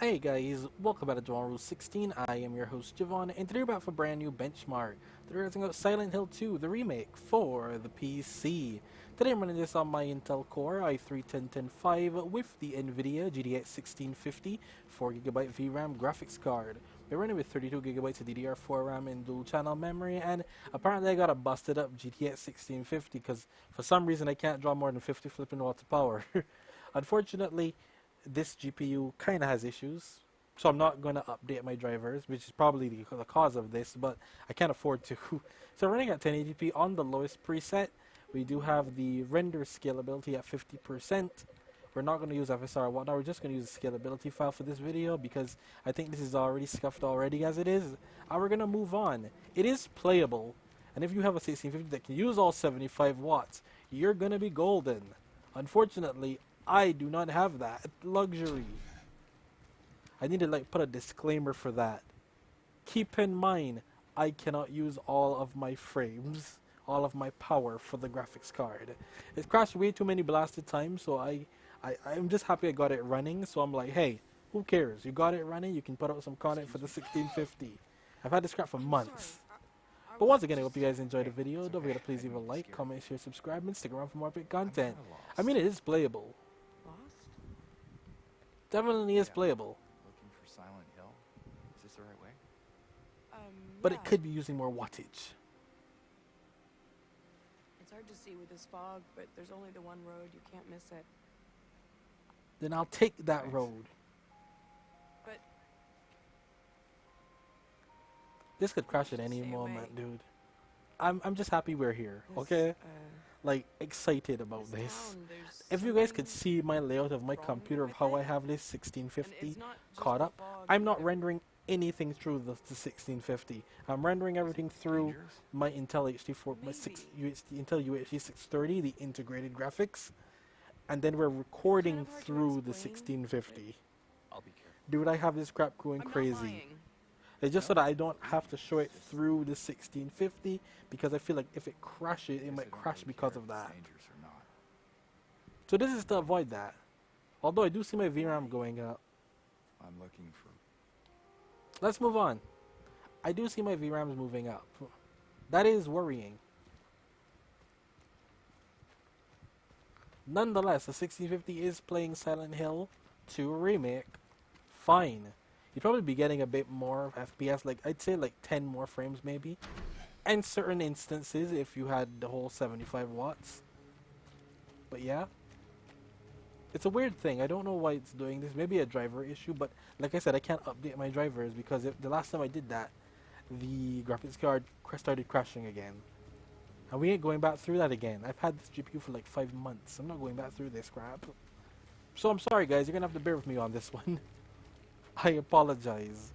Hey guys, welcome back to Rule 16. I am your host Javon, and today we're back for a brand new benchmark. Today we're testing out Silent Hill 2, the remake for the PC. Today I'm running this on my Intel Core i3-10105 with the NVIDIA GTX 1650 4GB VRAM graphics card. We're running with 32GB of DDR4 RAM and dual channel memory, and apparently I got a busted up GTX 1650 because for some reason I can't draw more than 50 flipping watts of power. Unfortunately, this GPU kind of has issues, so I'm not going to update my drivers, which is probably the cause of this, but I can't afford to. So running at 1080p on the lowest preset. We do have the render scalability at 50%. We're not going to use FSR whatnot, we're just going to use the scalability file for this video because I think this is already scuffed already as it is. And we're going to move on. It is playable, and if you have a 1650 that can use all 75 watts, you're going to be golden. Unfortunately, I do not have that luxury. I need to put a disclaimer for that. Keep in mind, I cannot use all of my frames, all of my power for the graphics card. It's crashed way too many blasted times, so I'm just happy I got it running. So I'm like, hey, who cares? You got it running, you can put out some content for the 1650. I've had this crap for months. But once again, I hope you guys enjoyed the video. Don't forget to please leave a like, comment, share, subscribe, and stick around for more epic content. I mean, it is playable. Definitely is playable. Looking for Silent Hill? Is this the right way? But it could be using more wattage. It's hard to see with this fog, but there's only the one road. You can't miss it. Then I'll take that road. But This could crash at any moment, dude. I'm just happy we're here, okay? Like, excited about this. If you guys could see my layout of my computer of how I have this 1650 caught up, I'm not rendering anything through the 1650. I'm rendering everything through my Intel HD4, my Intel UHD 630, the integrated graphics, and then we're recording through the 1650. Dude, I have this crap going crazy. It's just so that I don't have to show it through the 1650 because I feel like if it crashes, it might crash because of that. So this is to avoid that. Although I do see my VRAM going up. I'm looking for... Let's move on. I do see my VRAMs moving up. That is worrying. Nonetheless, the 1650 is playing Silent Hill 2 Remake. Fine. You'd probably be getting a bit more FPS, like I'd say like 10 more frames maybe. And certain instances if you had the whole 75 watts. But yeah. It's a weird thing. I don't know why it's doing this. Maybe a driver issue, but like I said, I can't update my drivers because the last time I did that, the graphics card started crashing again. And we ain't going back through that again. I've had this GPU for like 5 months. I'm not going back through this crap. So I'm sorry guys, you're gonna have to bear with me on this one. I apologize.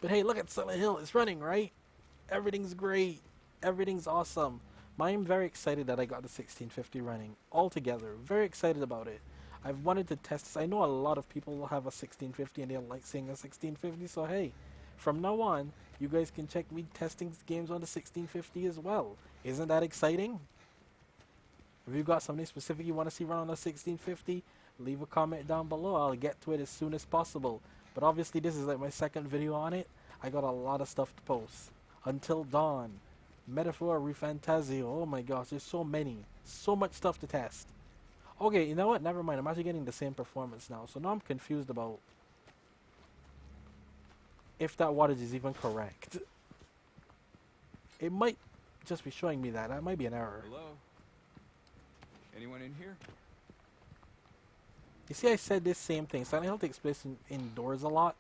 But hey, look at Silent Hill. It's running, right? Everything's great. Everything's awesome. I'm very excited that I got the 1650 running altogether. Very excited about it. I've wanted to test this. I know a lot of people will have a 1650 and they don't like seeing a 1650. So hey, from now on, you guys can check me testing games on the 1650 as well. Isn't that exciting? If you've got something specific you want to see run on the 1650, leave a comment down below. I'll get to it as soon as possible. But obviously this is like my second video on it. I got a lot of stuff to post. Until Dawn, Metaphor, CAMTASIA. Oh my gosh, there's so many. So much stuff to test. Okay, you know what? Never mind. I'm actually getting the same performance now. So now I'm confused about if that wattage is even correct. It might just be showing me that. That might be an error. Hello? Anyone in here? You see, I said this same thing. Silent Hill takes place indoors a lot,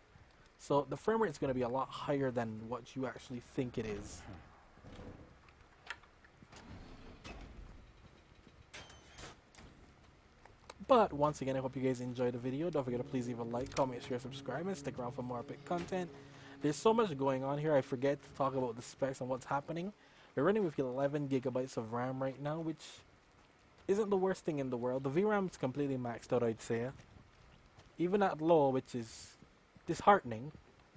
so the frame rate is going to be a lot higher than what you actually think it is. But once again, I hope you guys enjoyed the video. Don't forget to please leave a like, comment, share, subscribe, and stick around for more epic content. There's so much going on here. I forget to talk about the specs and what's happening. We're running with 11 gigabytes of RAM right now, which isn't the worst thing in the world. The VRAM is completely maxed out, I'd say. Even at low, which is disheartening,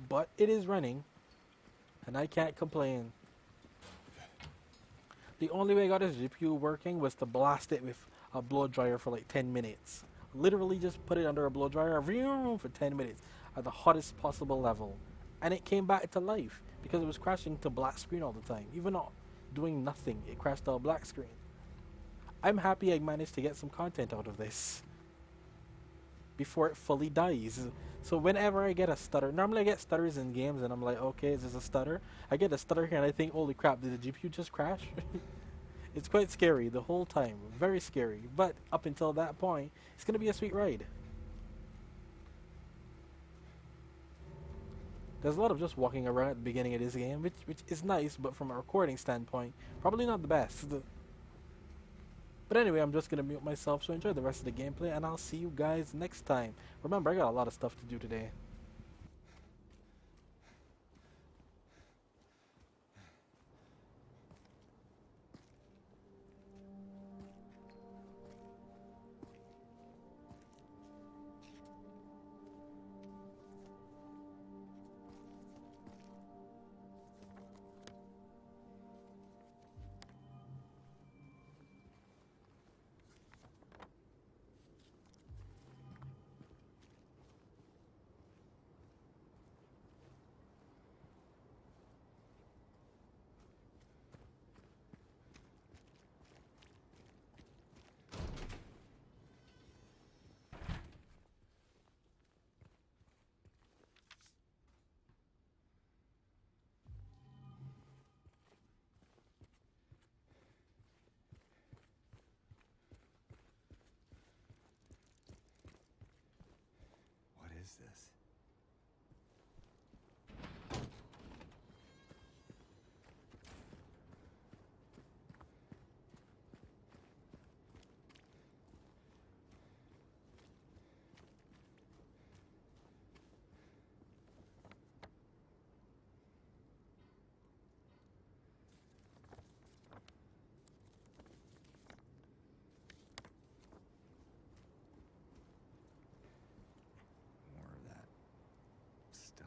but it is running, and I can't complain. The only way I got this GPU working was to blast it with a blow dryer for like 10 minutes. Literally just put it under a blow dryer for 10 minutes at the hottest possible level. And it came back to life because it was crashing to black screen all the time. Even not doing nothing, it crashed to a black screen. I'm happy I managed to get some content out of this before it fully dies. So whenever I get a stutter, normally I get stutters in games and I'm like, okay, is this a stutter? I get a stutter here and I think, holy crap, did the GPU just crash? It's quite scary the whole time, very scary. But up until that point, it's gonna be a sweet ride. There's a lot of just walking around at the beginning of this game, which is nice, but from a recording standpoint, probably not the best. But anyway, I'm just gonna mute myself, so enjoy the rest of the gameplay, and I'll see you guys next time. Remember, I got a lot of stuff to do today. What is this? More of that stuff.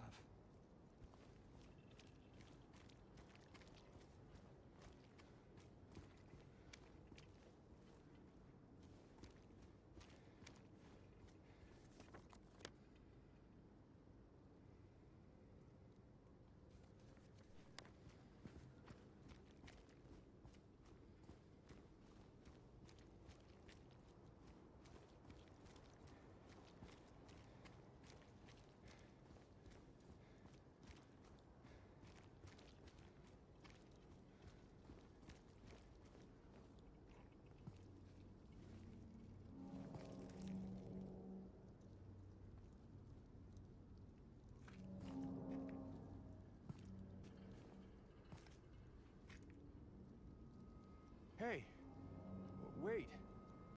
Hey, wait.